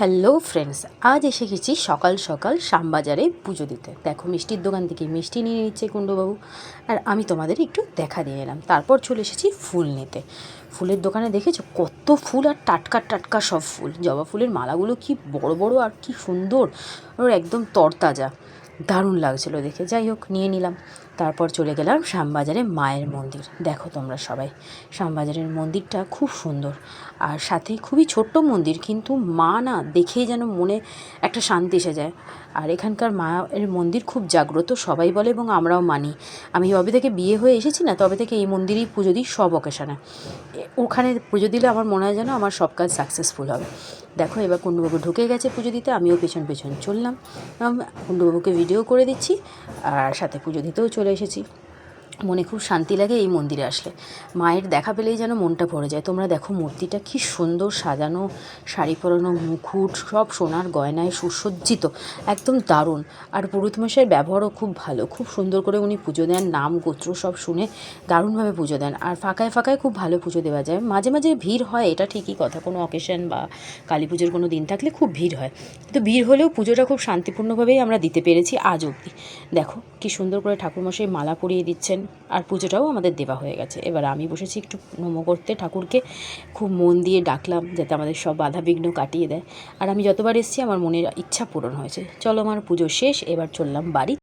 Hello friends, আজ এসে গেছি সকাল সকাল শ্যামবাজারে পুজো দিতে। দেখো মিষ্টির দোকান থেকে মিষ্টি নিয়ে নিচ্ছে কুণ্ডবাবু, আর আমি তোমাদের একটু দেখা দিয়ে এলাম। তারপর চলে এসেছি ফুল নিতে। ফুলের দোকানে দেখেছো কত ফুল, আর টাটকা টাটকা সব ফুল। জবা ফুলের মালাগুলো কি বড় বড় আর কি সুন্দর, ওর একদম তরতাজা, দারুণ লাগছিলো দেখে। যাই হোক, নিয়ে নিলাম। তারপর চলে গেলাম শ্যামবাজারে মায়ের মন্দির। দেখো তোমরা সবাই, শ্যামবাজারের মন্দিরটা খুব সুন্দর, আর সাথে খুবই ছোট্ট মন্দির, কিন্তু মা না দেখেই যেন মনে একটা শান্তি এসে যায়। আর এখানকার মায়ের মন্দির খুব জাগ্রত, সবাই বলে, এবং আমরাও মানি। আমি যবে থেকে বিয়ে হয়ে এসেছি না, তবে থেকে এই মন্দিরেই পুজো দিই সব অকেশনে। ওখানে পুজো দিলে আমার মনে হয় যেন আমার সব কাজ সাকসেসফুল হবে। দেখো এবার কুণ্ডবাবু ঢুকে গেছে পুজো দিতে, আমিও পেছন পেছন চললাম। কুণ্ডবাবুকে ভিডিও করে দিচ্ছি, আর সাথে পুজো দিতেও চলে এসেছি। মনে খুব শান্তি লাগে এই মন্দিরে আসলে। মায়ের দেখা পেলেই যেন মনটা ভরে যায়। তোমরা দেখো মূর্তিটা কি সুন্দর সাজানো, শাড়ি পরানো, মুকুট সব সোনার গয়নায় সুসজ্জিত, একদম দারুণ। আর পুরোহিতমশাইয়ের ব্যবহারও খুব ভালো, খুব সুন্দর করে উনি পুজো দেন, নাম গোত্র সব শুনে দারুণভাবে পুজো দেন। আর ফাঁকায় ফাঁকায় খুব ভালো পুজো দেওয়া যায়। মাঝে মাঝে ভিড় হয়, এটা ঠিকই কথা, কোনো অকেশন বা কালী পুজোর কোনো দিন থাকলে খুব ভিড় হয়, কিন্তু ভিড় হলেও পুজোটা খুব শান্তিপূর্ণভাবেই আমরা দিতে পেরেছি আজ অবধি। দেখো কি সুন্দর করে ঠাকুরমশাই মালা পরিয়ে দিচ্ছেন, আর পুজোটাও আমাদের দেওয়া হয়ে গেছে। এবার আমি বসেছি একটু নমো করতে ঠাকুরকে, খুব মন দিয়ে ডাকলাম যাতে আমাদের সব বাধা বিঘ্ন কাটিয়ে দেয়। আর আমি যতবার এসেছি আমার মনের ইচ্ছা পূরণ হয়েছে। চলো, আমার পুজো শেষ, এবার চললাম বাড়ি।